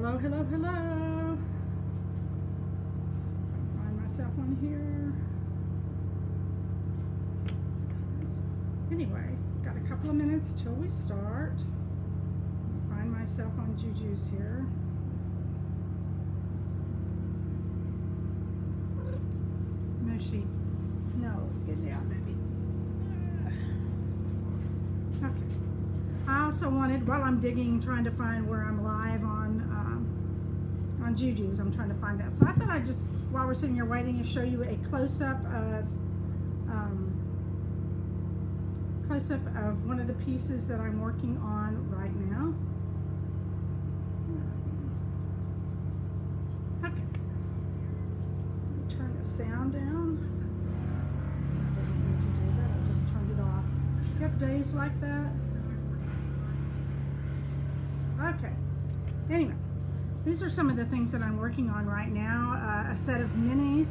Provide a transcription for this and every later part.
Hello, hello, hello. Let's see if I can find myself on here. Anyway, got a couple of minutes till we start. Find myself on Juju's here. Mushy. No, get down, baby. Okay. I also wanted, while I'm digging, trying to find where I'm live on Juju's, I'm trying to find that. So I thought I'd just, while we're sitting here waiting, to show you a close-up of one of the pieces that I'm working on right now. Okay. Let me turn the sound down. I didn't mean to do that. I just turned it off. You have days like that? Okay. Anyway, these are some of the things that I'm working on right now. A set of minis,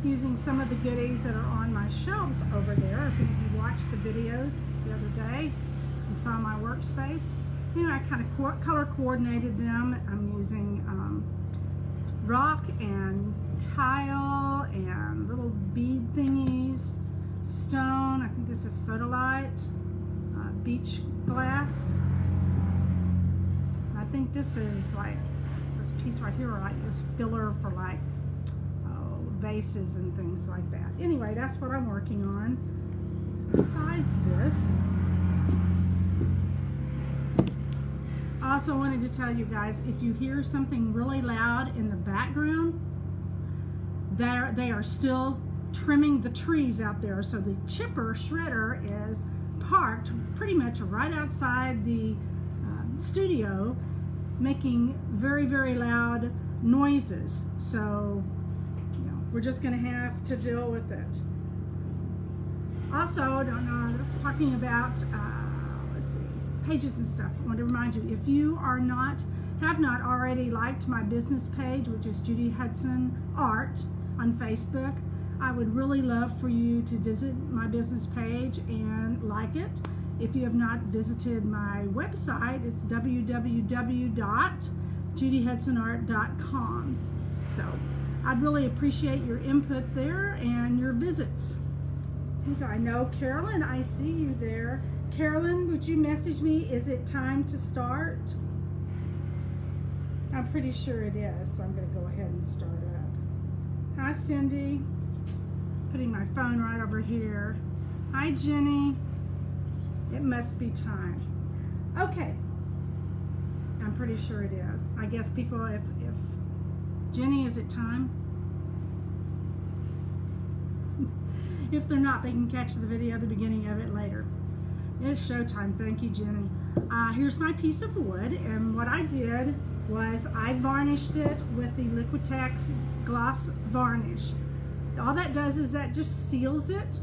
using some of the goodies that are on my shelves over there. If any of you watched the videos the other day and saw my workspace, you know, I kind of color coordinated them. I'm using rock and tile and little bead thingies, stone. I think this is sodalite, beach glass. I think this is like this piece right here, like this filler for like vases and things like that. Anyway, that's what I'm working on. Besides this, I also wanted to tell you guys, if you hear something really loud in the background, they are still trimming the trees out there. So the chipper shredder is parked pretty much right outside the studio, making very, very loud noises. So we're just going to have to deal with it. Also, talking about, let's see, pages and stuff. I want to remind you, if you have not already liked my business page, which is Judy Hudson Art on Facebook, I would really love for you to visit my business page and like it. If you have not visited my website, it's www.judyhudsonart.com. So I'd really appreciate your input there and your visits. I know Carolyn, I see you there. Carolyn, would you message me? Is it time to start? I'm pretty sure it is, so I'm going to go ahead and start up. Hi, Cindy. Putting my phone right over here. Hi, Jenny. It must be time. Okay. I'm pretty sure it is. I guess people, if Jenny, is it time? If they're not, they can catch the video at the beginning of it later. It's showtime. Thank you, Jenny. Here's my piece of wood, and what I did was I varnished it with the Liquitex gloss varnish. All that does is that just seals it,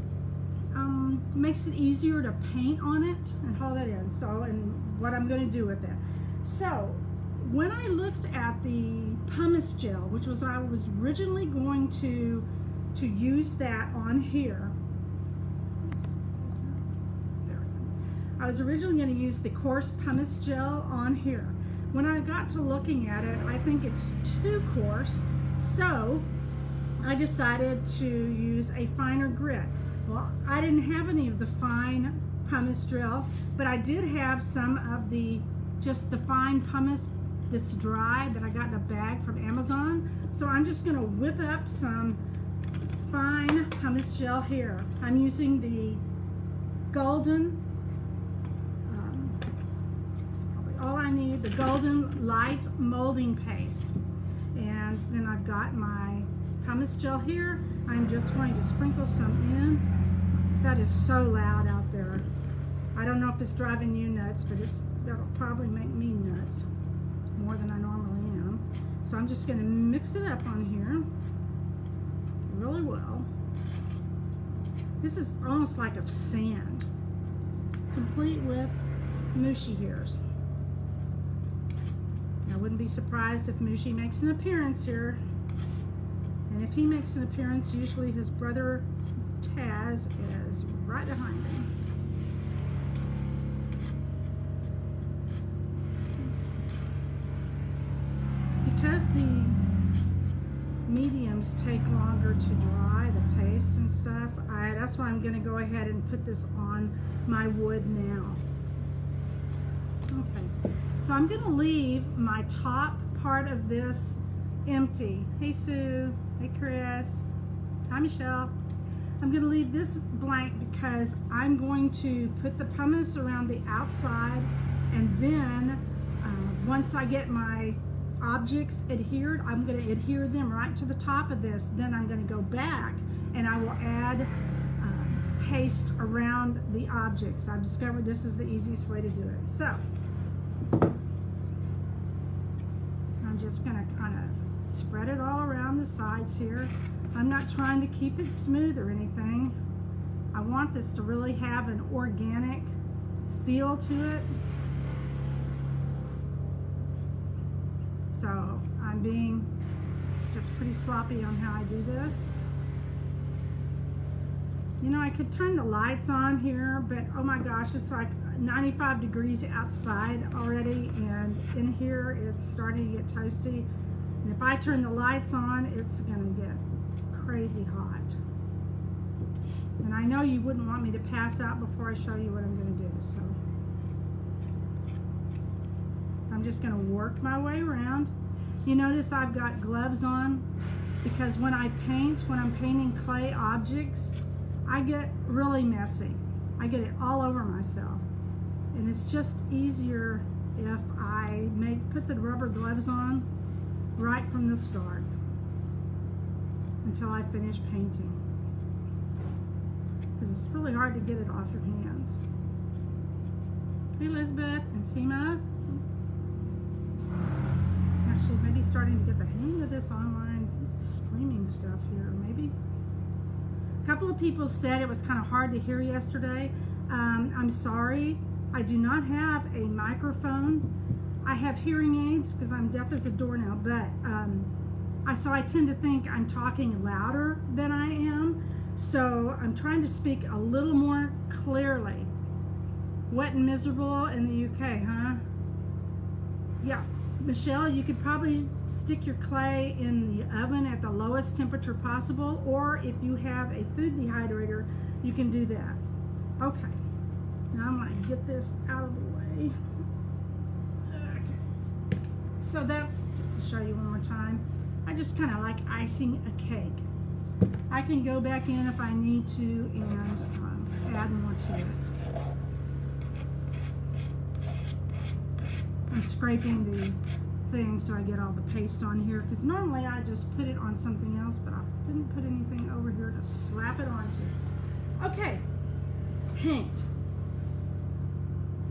makes it easier to paint on it and haul that in. So, and what I'm going to do with it. So, when I looked at the pumice gel, which was I was originally going to use that on here. I was originally going to use the coarse pumice gel on here. When I got to looking at it, I think it's too coarse, so I decided to use a finer grit. Well, I didn't have any of the fine pumice gel, but I did have some of just the fine pumice that's dry that I got in a bag from Amazon. So I'm just going to whip up some fine pumice gel here. I'm using the golden, probably all I need, the golden light molding paste. And then I've got my pumice gel here. I'm just going to sprinkle some in. That is so loud out there. I don't know if it's driving you nuts, but that'll probably make me nuts more than I normally am. So I'm just going to mix it up on here really well. This is almost like a sand, complete with mushy hairs. I wouldn't be surprised if Mushy makes an appearance here. And if he makes an appearance, usually his brother Taz is right behind him. because the mediums take longer to dry, the paste and stuff, that's why I'm going to go ahead and put this on my wood now. Okay, so I'm going to leave my top part of this empty. Hey Sue, hey Chris, hi Michelle. I'm going to leave this blank because I'm going to put the pumice around the outside, and then once I get my objects adhered, I'm going to adhere them right to the top of this. Then I'm going to go back and I will add paste around the objects. I've discovered this is the easiest way to do it. So I'm just going to kind of spread it all around the sides here. I'm not trying to keep it smooth or anything. I want this to really have an organic feel to it. So I'm being just pretty sloppy on how I do this. You know, I could turn the lights on here, but oh my gosh, it's like 95 degrees outside already, and in here it's starting to get toasty. And if I turn the lights on, it's gonna get crazy hot. And I know you wouldn't want me to pass out before I show you what I'm gonna do, so I'm just gonna work my way around. You notice I've got gloves on because when I paint, when I'm painting clay objects, I get really messy. I get it all over myself. And it's just easier if I put the rubber gloves on right from the start until I finish painting. Because it's really hard to get it off your hands. Hey Elizabeth and Seema. Actually, maybe starting to get the hang of this online streaming stuff here, maybe. A couple of people said it was kind of hard to hear yesterday. I'm sorry, I do not have a microphone. I have hearing aids because I'm deaf as a doornail, but so I tend to think I'm talking louder than I am. So I'm trying to speak a little more clearly. Wet and miserable in the UK, huh? Yeah. Michelle, you could probably stick your clay in the oven at the lowest temperature possible, or if you have a food dehydrator, you can do that. Okay, now I'm going to get this out of the way. Okay, so that's just to show you one more time. I just kind of like icing a cake. I can go back in if I need to and add more to it. I'm scraping the thing so I get all the paste on here, because normally I just put it on something else, but I didn't put anything over here to slap it onto. Okay, paint.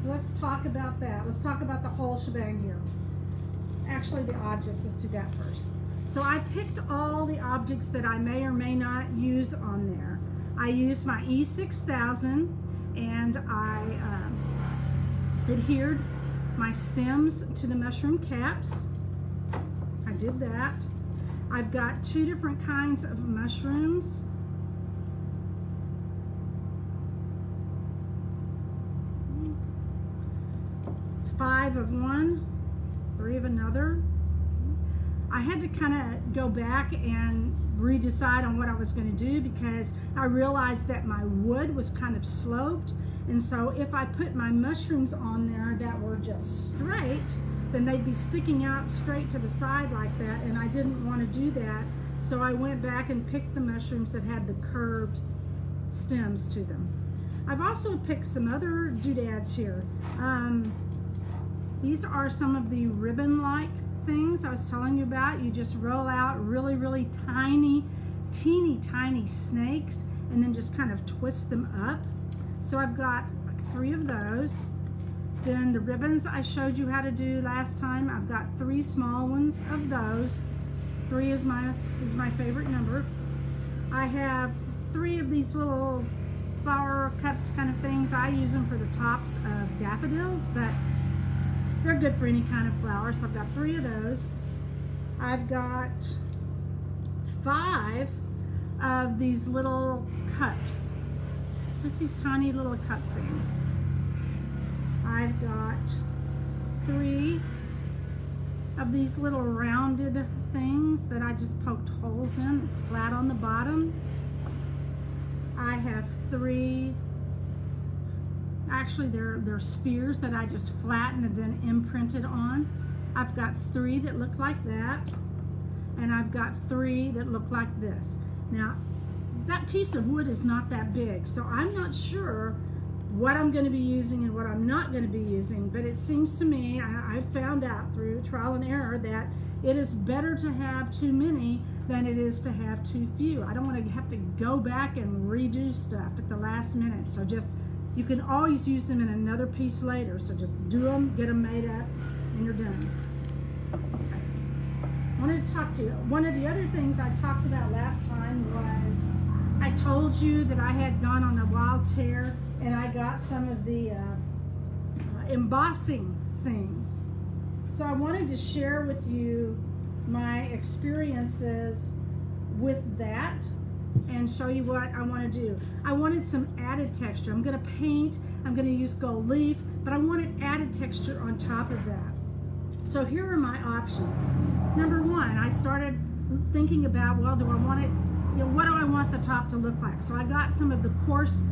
Let's talk about that. Let's talk about the whole shebang here. Actually, the objects, let's do that first. So I picked all the objects that I may or may not use on there. I used my E6000 and I adhered my stems to the mushroom caps. I did that. I've got 2 different kinds of mushrooms. Five of one, 3 of another. I had to kind of go back and redecide on what I was going to do because I realized that my wood was kind of sloped. And so if I put my mushrooms on there that were just straight, then they'd be sticking out straight to the side like that, and I didn't want to do that. So I went back and picked the mushrooms that had the curved stems to them. I've also picked some other doodads here. These are some of the ribbon-like things I was telling you about. You just roll out really, really tiny, teeny tiny snakes and then just kind of twist them up. So I've got 3 of those. Then the ribbons I showed you how to do last time, I've got 3 small ones of those. 3 is my favorite number. I have 3 of these little flower cups kind of things. I use them for the tops of daffodils, but they're good for any kind of flower. So I've got 3 of those. I've got 5 of these little cups. Just these tiny little cup things. I've got 3 of these little rounded things that I just poked holes in, flat on the bottom. I have 3, actually they're spheres that I just flattened and then imprinted on. I've got 3 that look like that, and I've got 3 that look like this. Now, that piece of wood is not that big, so I'm not sure what I'm going to be using and what I'm not going to be using, but it seems to me, I've found out through trial and error, that it is better to have too many than it is to have too few. I don't want to have to go back and redo stuff at the last minute, so just, you can always use them in another piece later, so just do them, get them made up, and you're done. Okay. I wanted to talk to you. One of the other things I talked about last time was, I told you that I had gone on a wild tear and I got some of the embossing things. So I wanted to share with you my experiences with that and show you what I want to do. I wanted some added texture. I'm going to paint, I'm going to use gold leaf, but I wanted added texture on top of that. So here are my options. Number 1, I started thinking about, well, do I want it, you know, what do I want the top to look like? So I got some of the coarse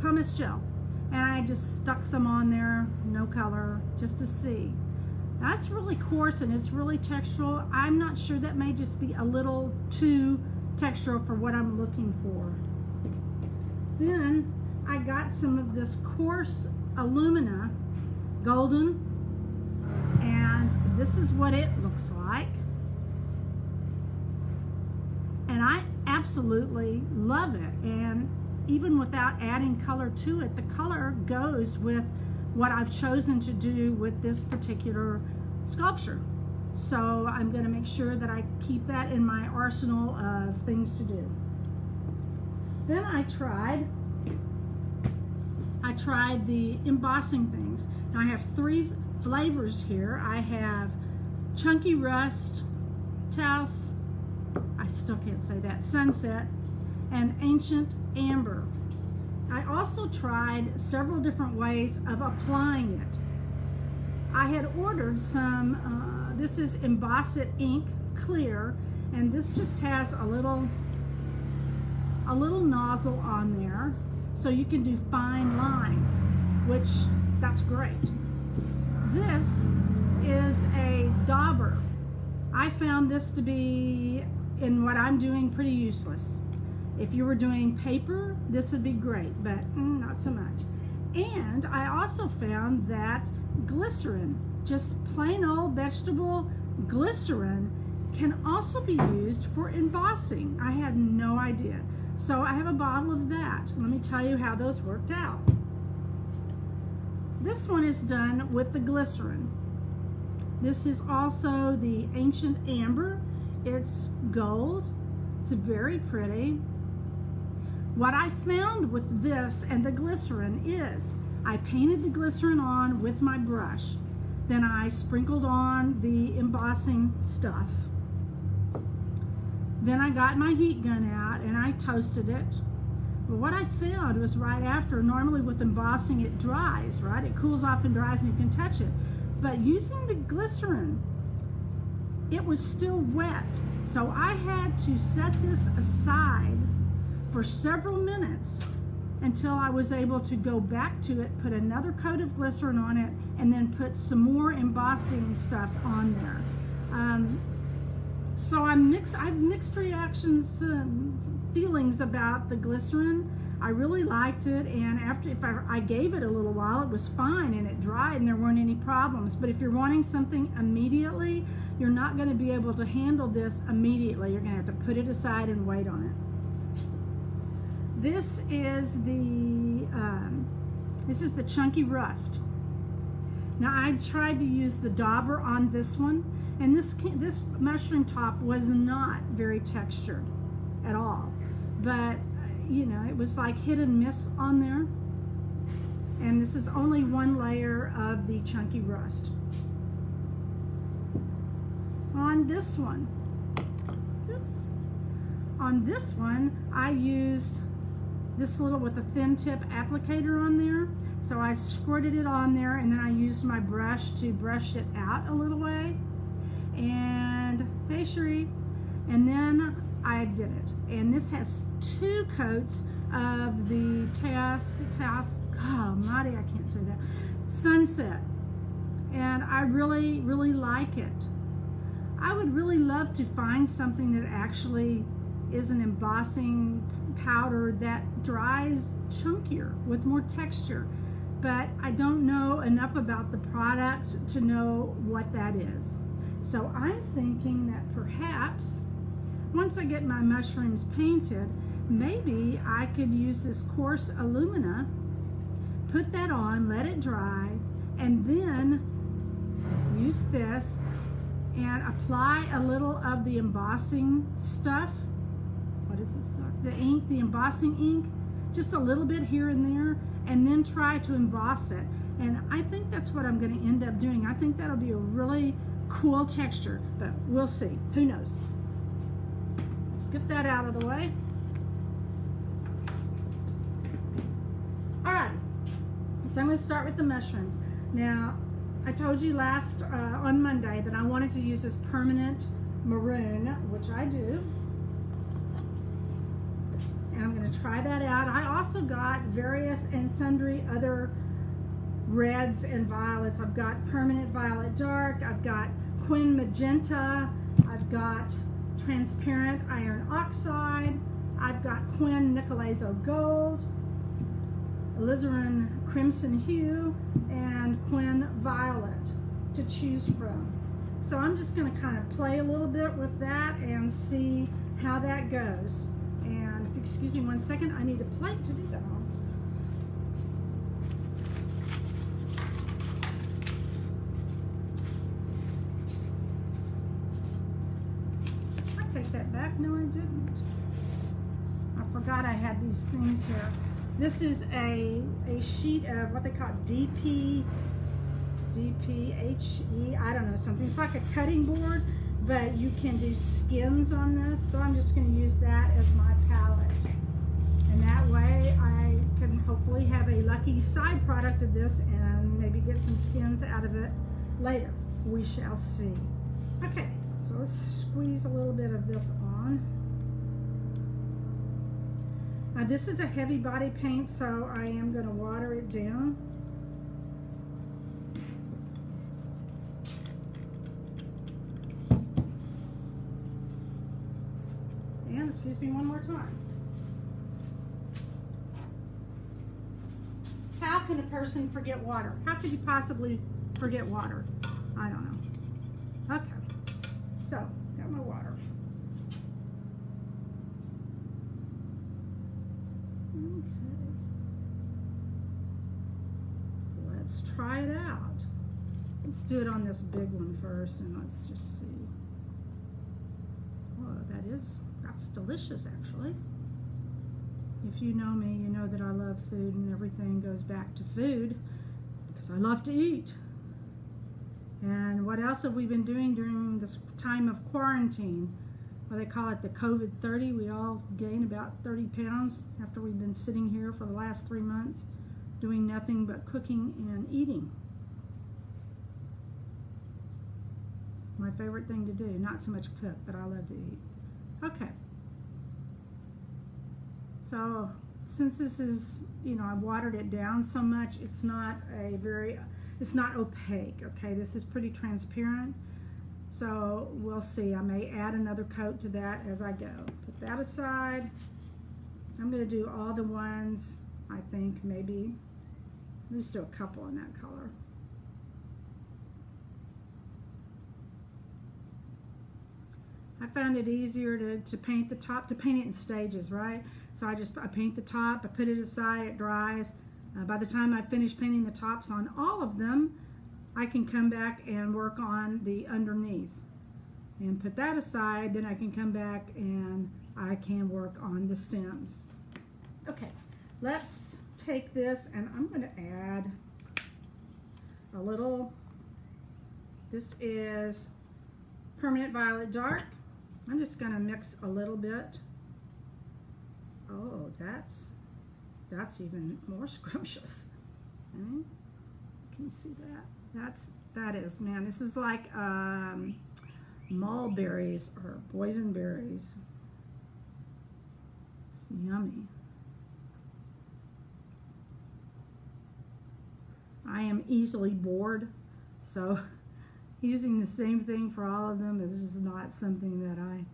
pumice gel, and I just stuck some on there, no color, just to see. That's really coarse and it's really textural. I'm not sure, that may just be a little too textural for what I'm looking for. Then I got some of this coarse alumina, golden, and this is what it looks like. And I absolutely love it, and even without adding color to it, the color goes with what I've chosen to do with this particular sculpture. So I'm going to make sure that I keep that in my arsenal of things to do. Then I tried the embossing things. Now I have 3 flavors here. I have Chunky Rust, Taos, I still can't say that, Sunset, and Ancient Amber. I also tried several different ways of applying it. I had ordered some, this is Emboss It ink clear, and this just has a little nozzle on there, so you can do fine lines, which, that's great. This is a dauber. I found this to be, in what I'm doing, pretty useless. If you were doing paper, this would be great, but not so much. And I also found that glycerin, just plain old vegetable glycerin, can also be used for embossing. I had no idea. So I have a bottle of that. Let me tell you how those worked out. This one is done with the glycerin. This is also the Ancient Amber. It's gold. It's very pretty. What I found with this and the glycerin is I painted the glycerin on with my brush. Then I sprinkled on the embossing stuff. Then I got my heat gun out and I toasted it. But what I found was right after, normally with embossing it dries, right? It cools off and dries and you can touch it. But using the glycerin, it was still wet. So I had to set this aside for several minutes until I was able to go back to it, put another coat of glycerin on it, and then put some more embossing stuff on there. So I've mixed reactions, feelings about the glycerin. I really liked it, and if I gave it a little while, it was fine and it dried and there weren't any problems. But if you're wanting something immediately, you're not going to be able to handle this immediately. You're going to have to put it aside and wait on it. This is the Chunky Rust. Now I tried to use the dauber on this one, and this mushroom top was not very textured at all. But you know, it was like hit and miss on there. And this is only one layer of the Chunky Rust. On this one, I used this little with a thin tip applicator on there. So I squirted it on there, and then I used my brush to brush it out a little way. And hey Sheree, and then I did it. And this has 2 coats of the I can't say that, Sunset. And I really, really like it. I would really love to find something that actually is an embossing powder that dries chunkier with more texture, but I don't know enough about the product to know what that is. So I'm thinking that perhaps once I get my mushrooms painted, maybe I could use this coarse alumina, put that on, let it dry, and then use this and apply a little of the embossing stuff. What is this stuff? The ink, the embossing ink, just a little bit here and there, and then try to emboss it. And I think that's what I'm going to end up doing. I think that'll be a really cool texture, but we'll see. Who knows? Let's get that out of the way. All right, so I'm going to start with the mushrooms. Now, I told you last on Monday that I wanted to use this permanent maroon, which I do. And I'm going to try that out. I also got various and sundry other reds and violets. I've got permanent violet dark, I've got quin magenta, I've got transparent iron oxide, I've got quin nicolazo gold, alizarin crimson hue, and quin violet to choose from. So I'm just going to kind of play a little bit with that and see how that goes. And if you excuse me 1 second, I need a plate to do that on. I take that back. No, I didn't. I forgot I had these things here. This is a sheet of what they call DPHE, I don't know, something. It's like a cutting board, but you can do skins on this. So I'm just going to use that as my palette. And that way I can hopefully have a lucky side product of this and maybe get some skins out of it later. We shall see. Okay, so let's squeeze a little bit of this on. Now this is a heavy body paint, so I am going to water it down. And excuse me one more time. How can a person forget water? How could you possibly forget water? I don't know. Okay, so got my water. Okay. Let's try it out. Let's do it on this big one first, and let's just see. Oh, that's delicious, actually. If you know me, you know that I love food, and everything goes back to food because I love to eat. And what else have we been doing during this time of quarantine? Well, they call it the COVID-30. We all gain about 30 pounds after we've been sitting here for the last 3 months doing nothing but cooking and eating. My favorite thing to do. Not so much cook, but I love to eat. Okay. So since this is, I've watered it down so much, it's not opaque, okay? This is pretty transparent. So we'll see. I may add another coat to that as I go. Put that aside. I'm going to do all the ones, I think, maybe. Let's do a couple in that color. I found it easier to paint the top, to paint it in stages, right? So I paint the top, I put it aside, it dries. By the time I finish painting the tops on all of them, I can come back and work on the underneath and put that aside. Then I can come back and I can work on the stems. Okay, let's take this and I'm going to add a little. This is Permanent Violet Dark. I'm just going to mix a little bit. Oh, that's that's even more scrumptious. Okay. Can you see that? That is, man, this is like mulberries or boysenberries. It's yummy. I am easily bored, so using the same thing for all of them is just not something that I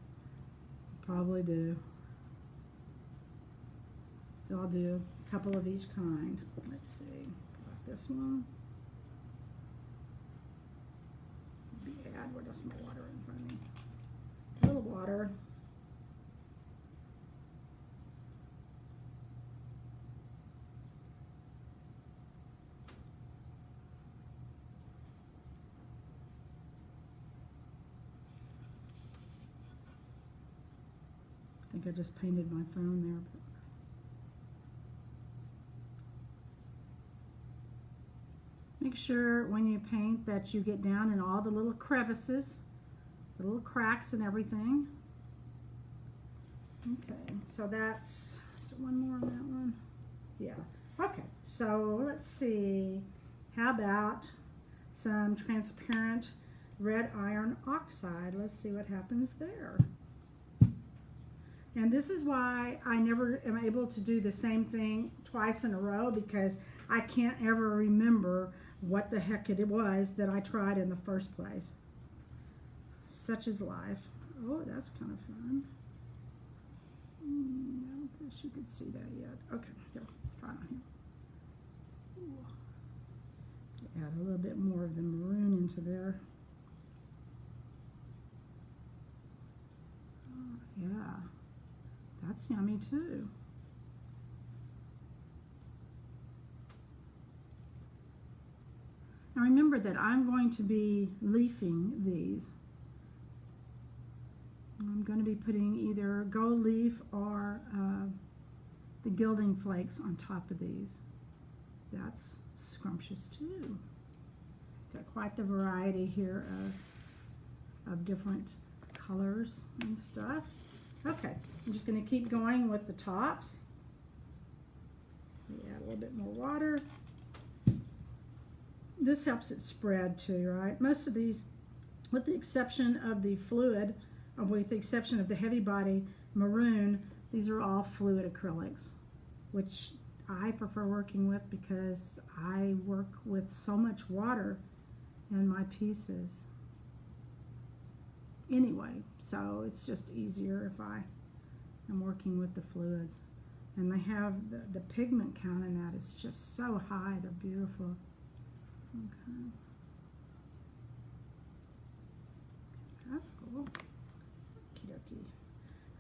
probably do. So I'll do a couple of each kind. Let's see, got this one. Maybe add, where does my water in front of me? A little water. I think I just painted my phone there. But make sure when you paint that you get down in all the little crevices, the little cracks and everything. Okay, so that's, is there one more on that one? Yeah. Okay, so let's see. How about some transparent red iron oxide? Let's see what happens there. And this is why I never am able to do the same thing twice in a row, because I can't ever remember what the heck it was that I tried in the first place. Such is life. Oh, that's kind of fun. I don't think you could see that yet. Okay, here, let's try it on here. Ooh. Add a little bit more of the maroon into there. Oh, yeah. That's yummy too. Now remember that I'm going to be leafing these. I'm going to be putting either gold leaf or the gilding flakes on top of these. That's scrumptious too. Got quite the variety here of different colors and stuff. Okay, I'm just going to keep going with the tops. Add a little bit more water. This helps it spread too, right? Most of these, with the exception of the fluid, or with the exception of the heavy body maroon, these are all fluid acrylics, which I prefer working with because I work with so much water in my pieces. Anyway, so it's just easier if I am working with the fluids. And they have the pigment count in that is just so high, they're beautiful. Okay. That's cool. Okie dokie.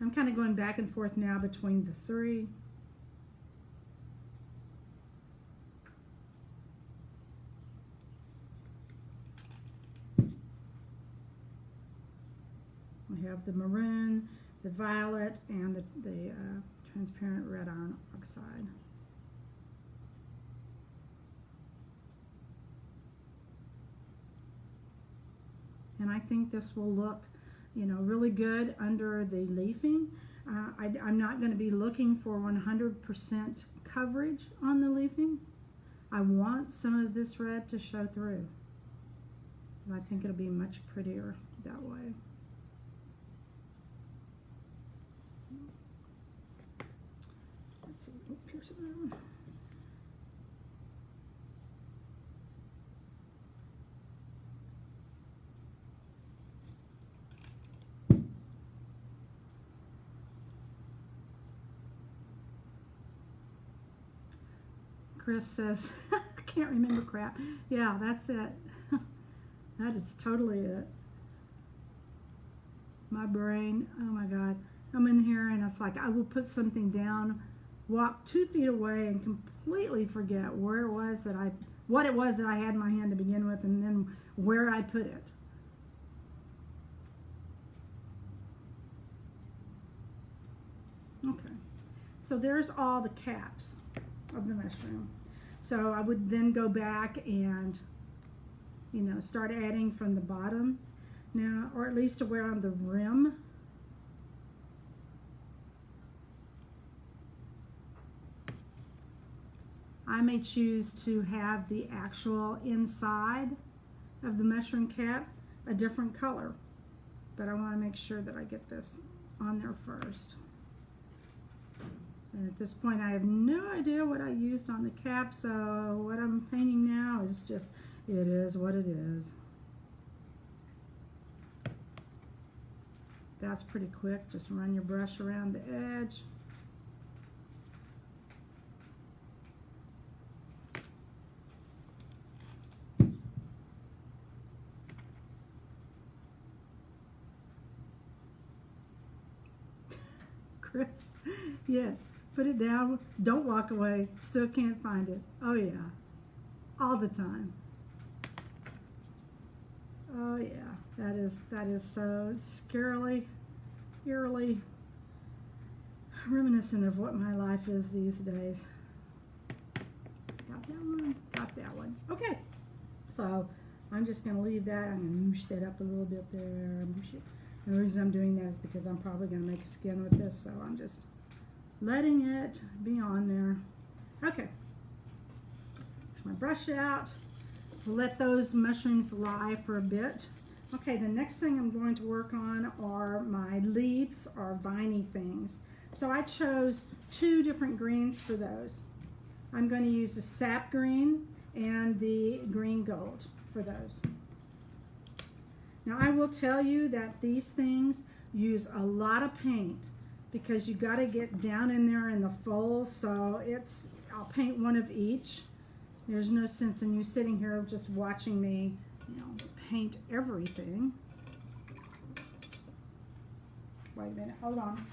I'm kind of going back and forth now between the three. We have the maroon, the violet, and the transparent red iron oxide. And I think this will look, you know, really good under the leafing. I'm not going to be looking for 100% coverage on the leafing. I want some of this red to show through. I think it'll be much prettier that way. Let's see. Oh, here's another one. Chris says, I can't remember crap. Yeah, that's it. That is totally it. My brain, oh my God. I'm in here and it's like I will put something down, walk 2 feet away and completely forget where it was that what it was that I had in my hand to begin with, and then where I put it. Okay, so there's all the caps of the mushroom. So I would then go back and, you know, start adding from the bottom now, or at least around the rim. I may choose to have the actual inside of the mushroom cap a different color, but I want to make sure that I get this on there first. And at this point I have no idea what I used on the cap, so what I'm painting now is just, it is what it is. That's pretty quick, just run your brush around the edge. Chris, yes, put it down, don't walk away, still can't find it. Oh yeah, all the time. Oh yeah, that is so scarily, eerily reminiscent of what my life is these days. Got that one, got that one. Okay, so I'm just gonna leave that. I'm gonna moosh that up a little bit there, moosh it. And the reason I'm doing that is because I'm probably going to make a skin with this, so I'm just letting it be on there. Okay, push my brush out. We'll let those mushrooms lie for a bit. Okay, the next thing I'm going to work on are my leaves or viney things. So I chose two different greens for those. I'm going to use the sap green and the green gold for those. Now I will tell you that these things use a lot of paint because you got to get down in there in the folds, so I'll paint one of each. There's no sense in you sitting here just watching me, paint everything. Wait a minute, hold on.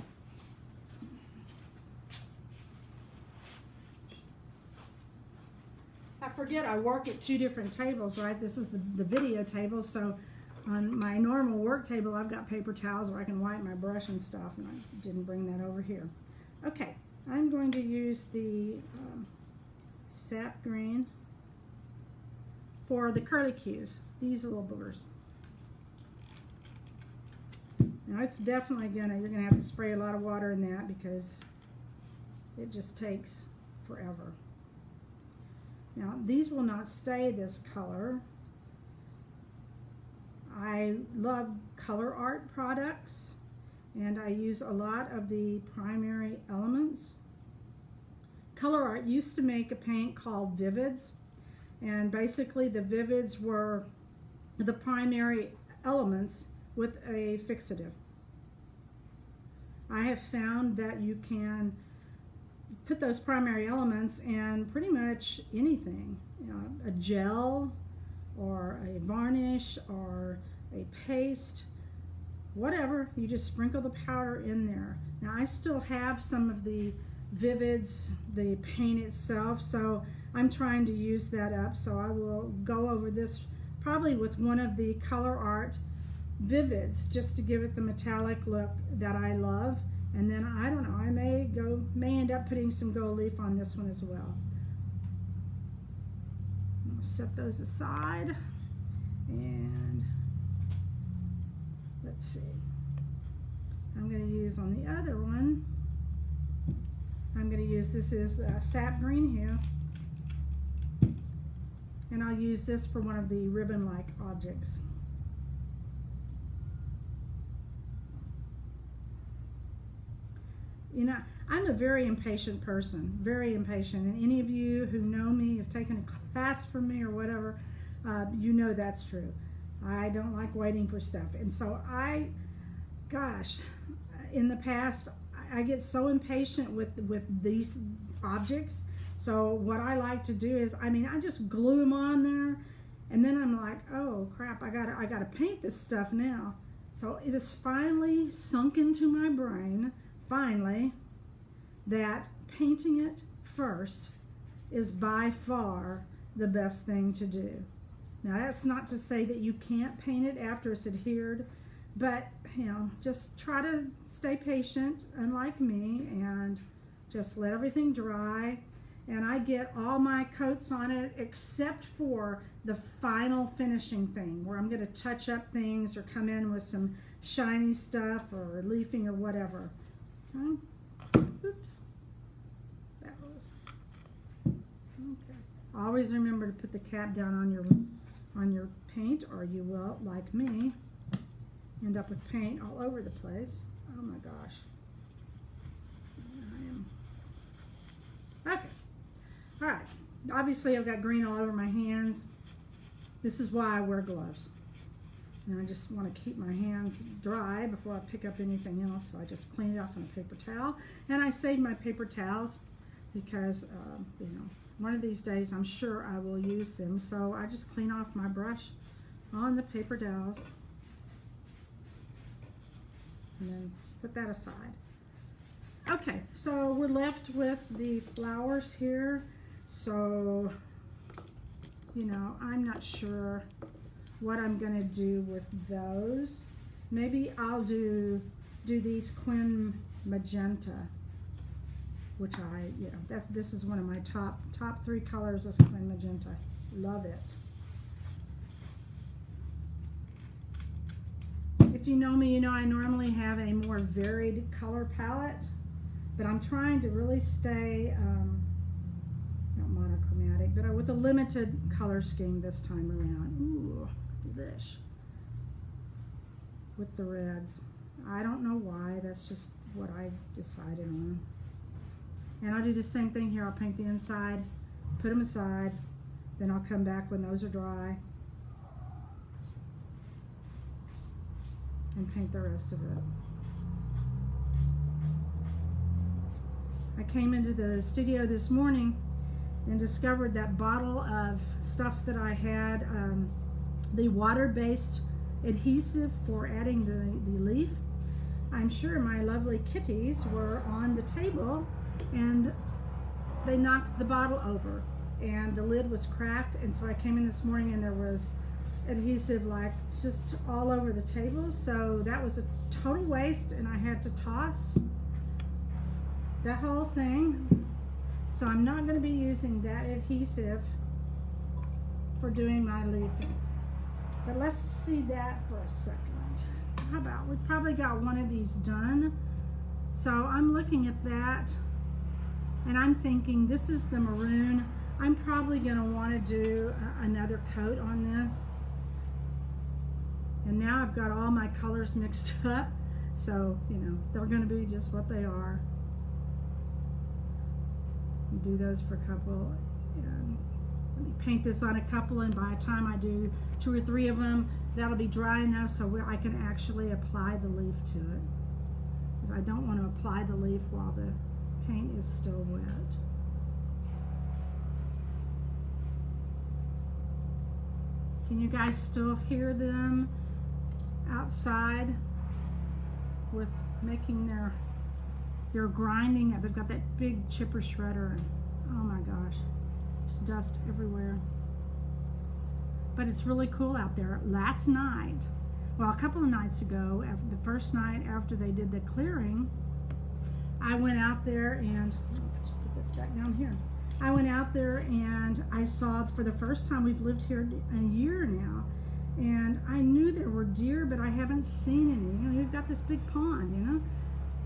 I forget I work at two different tables, right? This is the video table, so on my normal work table, I've got paper towels where I can wipe my brush and stuff, and I didn't bring that over here. Okay, I'm going to use the sap green for the curlicues, these little boogers. Now it's definitely you're gonna have to spray a lot of water in that because it just takes forever. Now these will not stay this color. I love color art products, and I use a lot of the primary elements. Color art used to make a paint called Vivids, and basically the Vivids were the primary elements with a fixative. I have found that you can put those primary elements in pretty much anything, a gel or a varnish or a paste, whatever. You just sprinkle the powder in there. Now I still have some of the Vivids, the paint itself, so I'm trying to use that up, so I will go over this probably with one of the color art Vivids just to give it the metallic look that I love, and then I don't know, I may end up putting some gold leaf on this one as well. Set those aside, and let's see, I'm going to use on the other one, I'm going to use, this is sap green here, and I'll use this for one of the ribbon-like objects. I'm a very impatient person, very impatient, and any of you who know me, have taken a class from me or whatever, you know that's true. I don't like waiting for stuff, and so gosh, in the past, I get so impatient with these objects. So what I like to do is, I just glue them on there, and then I'm like, oh crap, I gotta paint this stuff now. So it has finally sunk into my brain, finally, that painting it first is by far the best thing to do. Now that's not to say that you can't paint it after it's adhered, but just try to stay patient, unlike me, and just let everything dry. And I get all my coats on it except for the final finishing thing where I'm going to touch up things or come in with some shiny stuff or leafing or whatever. Oops. That was Always remember to put the cap down on your paint, or you will, like me, end up with paint all over the place. Oh my gosh. Okay. All right. Obviously, I've got green all over my hands. This is why I wear gloves. And I just want to keep my hands dry before I pick up anything else. So I just clean it off on a paper towel. And I save my paper towels because, you know, one of these days I'm sure I will use them. So I just clean off my brush on the paper towels. And then put that aside. Okay, so we're left with the flowers here. So, you know, I'm not sure what I'm gonna do with those. Maybe I'll do these Quin Magenta, which this is one of my top 3 colors is Quin Magenta. Love it. If you know me, you know I normally have a more varied color palette, but I'm trying to really stay, not monochromatic, but with a limited color scheme this time around. Ooh, delish. With the reds. I don't know why, that's just what I decided on. And I'll do the same thing here. I'll paint the inside, put them aside, then I'll come back when those are dry and paint the rest of it. I came into the studio this morning and discovered that bottle of stuff that I had, the water-based adhesive for adding the leaf. I'm sure my lovely kitties were on the table and they knocked the bottle over and the lid was cracked, and so I came in this morning and there was adhesive like just all over the table. So that was a total waste and I had to toss that whole thing. So I'm not going to be using that adhesive for doing my leafing. But let's see that for a second. How about, we probably got one of these done. So I'm looking at that and I'm thinking this is the maroon. I'm probably going to want to do another coat on this. And now I've got all my colors mixed up. So, you know, they're going to be just what they are. Do those for a couple, and let me paint this on a couple, and by the time I do 2 or 3 of them, that'll be dry enough so I can actually apply the leaf to it, because I don't want to apply the leaf while the paint is still wet. Can you guys still hear them outside with making their grinding? They've got that big chipper shredder, and oh my gosh, there's dust everywhere. But it's really cool out there. Last night, well, a couple of nights ago, after the first night after they did the clearing, I went out there and just put this back down here. I went out there and I saw, for the first time, we've lived here a year now, and I knew there were deer, but I haven't seen any. You know, we've got this big pond, you know.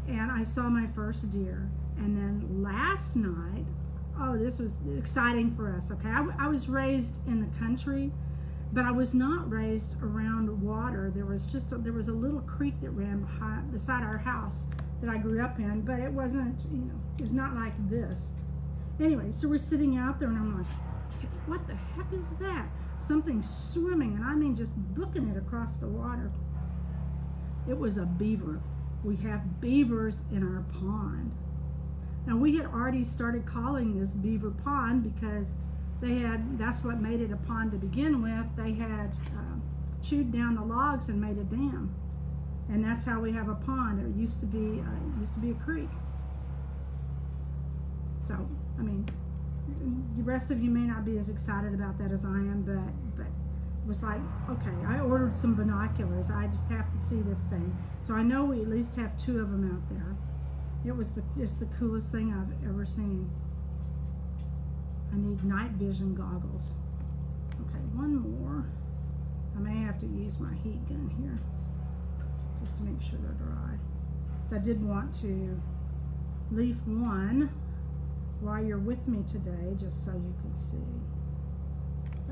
And I saw my first deer. And then last night, oh, this was exciting for us, okay? I was raised in the country, but I was not raised around water. There was a little creek that ran beside our house that I grew up in, but it wasn't, you know, it was not like this. Anyway, so we're sitting out there and I'm like, what the heck is that? Something swimming, and I mean just booking it across the water. It was a beaver. We have beavers in our pond. Now we had already started calling this beaver pond because that's what made it a pond to begin with. They had chewed down the logs and made a dam. And that's how we have a pond. It used to be a creek. So, I mean, the rest of you may not be as excited about that as I am, but it was like, okay, I ordered some binoculars. I just have to see this thing. So I know we at least have 2 of them out there. It was just the coolest thing I've ever seen. I need night vision goggles. Okay, one more. I may have to use my heat gun here just to make sure they're dry. So I did want to leaf one while you're with me today, just so you can see.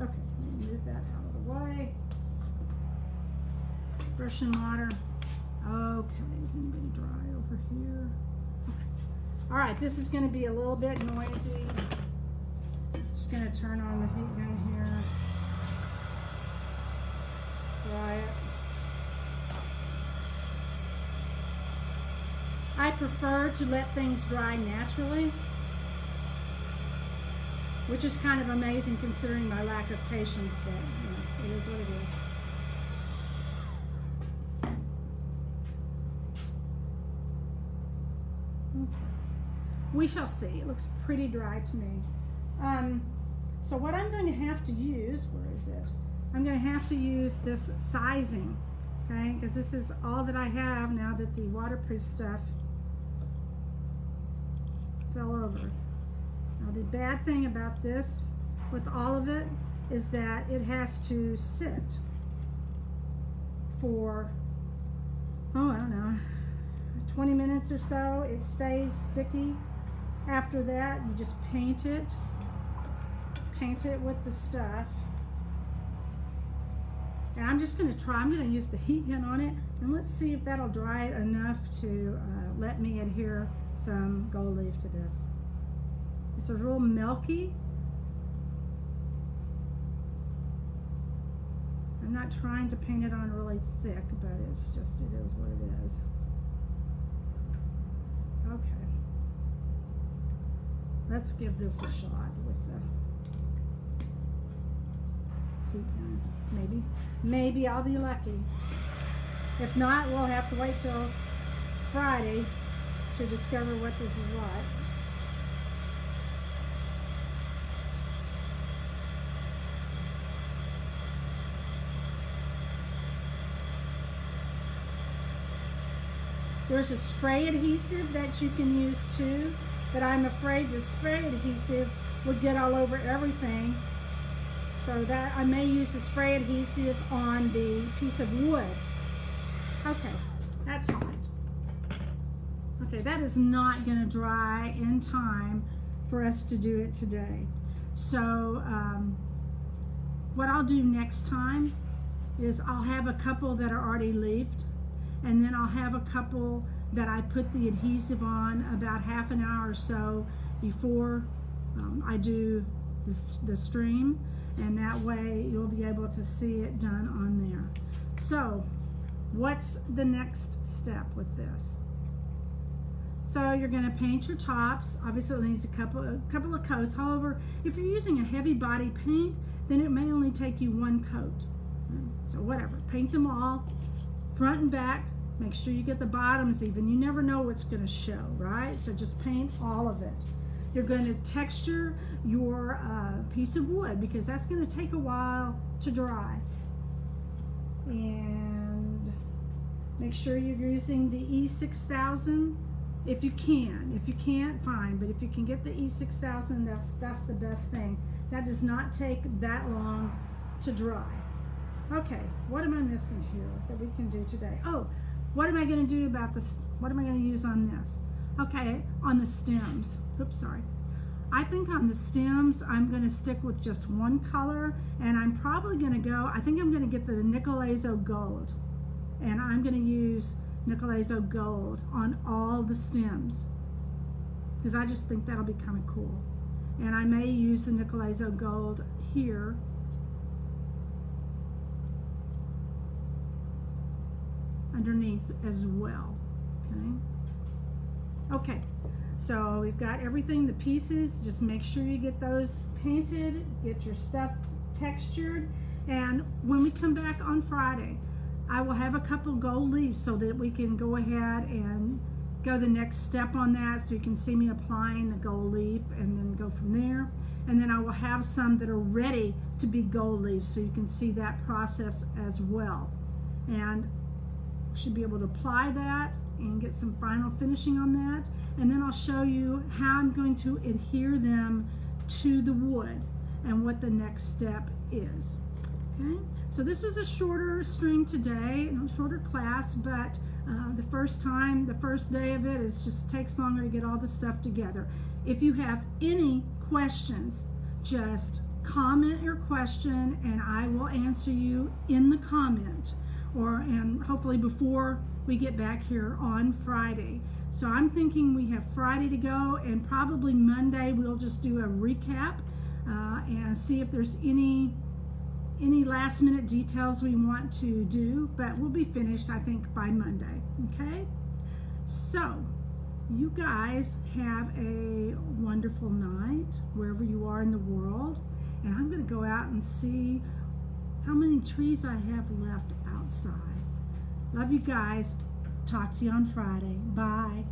Okay, let me move that out of the way. Brush and water. Okay, is anybody dry over here? Okay. All right, this is going to be a little bit noisy. Just going to turn on the heat gun here. Dry it. I prefer to let things dry naturally, which is kind of amazing considering my lack of patience, but you know, it is what it is. We shall see. It looks pretty dry to me. So what I'm going to have to use, where is it? I'm going to have to use this sizing, okay? Because this is all that I have now that the waterproof stuff fell over. Now the bad thing about this, with all of it, is that it has to sit for, oh, I don't know, 20 minutes or so. It stays sticky. After that, you just paint it with the stuff. And I'm just going to try, I'm going to use the heat gun on it, and let's see if that'll dry it enough to let me adhere some gold leaf to this. It's a real milky. I'm not trying to paint it on really thick, but it's just, it is what it is. Okay. Let's give this a shot with the heat gun. Maybe I'll be lucky. If not, we'll have to wait till Friday to discover what this is like. There's a spray adhesive that you can use too, but I'm afraid the spray adhesive would get all over everything. So that I may use the spray adhesive on the piece of wood. Okay, that's hot. Okay, that is not going to dry in time for us to do it today. So what I'll do next time is I'll have a couple that are already leafed, and then I'll have a couple that I put the adhesive on about half an hour or so before I do the stream, and that way you'll be able to see it done on there. So what's the next step with this? So you're going to paint your tops. Obviously it needs a couple of coats. However, if you're using a heavy body paint, then it may only take you one coat. So whatever, paint them all, front and back. Make sure you get the bottoms even. You never know what's going to show, right? So just paint all of it. You're going to texture your piece of wood because that's going to take a while to dry. And make sure you're using the E6000 if you can. If you can't, fine. But if you can get the E6000, that's the best thing. That does not take that long to dry. Okay, what am I missing here that we can do today? Oh, what am I going to do about this? What am I going to use on this? Okay, on the stems. Oops, sorry. I think on the stems, I'm going to stick with just one color, and I'm probably going to go, I think I'm going to get the Nicolazo Gold, and I'm going to use Nicolazo Gold on all the stems, because I just think that'll be kind of cool. And I may use the Nicolazo Gold here. Underneath as well, okay, so we've got everything, the pieces. Just make sure you get those painted, get your stuff textured, and when we come back on Friday, I will have a couple gold leaves so that we can go ahead and go the next step on that, so you can see me applying the gold leaf and then go from there. And then I will have some that are ready to be gold leaves, so you can see that process as well. And should be able to apply that and get some final finishing on that, and then I'll show you how I'm going to adhere them to the wood and what the next step is. Okay, so this was a shorter stream today, a shorter class, but the first day of it just takes longer to get all the stuff together. If you have any questions, just comment your question and I will answer you in the comment, and hopefully before we get back here on Friday. So I'm thinking we have Friday to go, and probably Monday we'll just do a recap and see if there's any last minute details we want to do, but we'll be finished I think by Monday. Okay, so you guys have a wonderful night wherever you are in the world, and I'm going to go out and see how many trees I have left outside. Love you guys. Talk to you on Friday. Bye.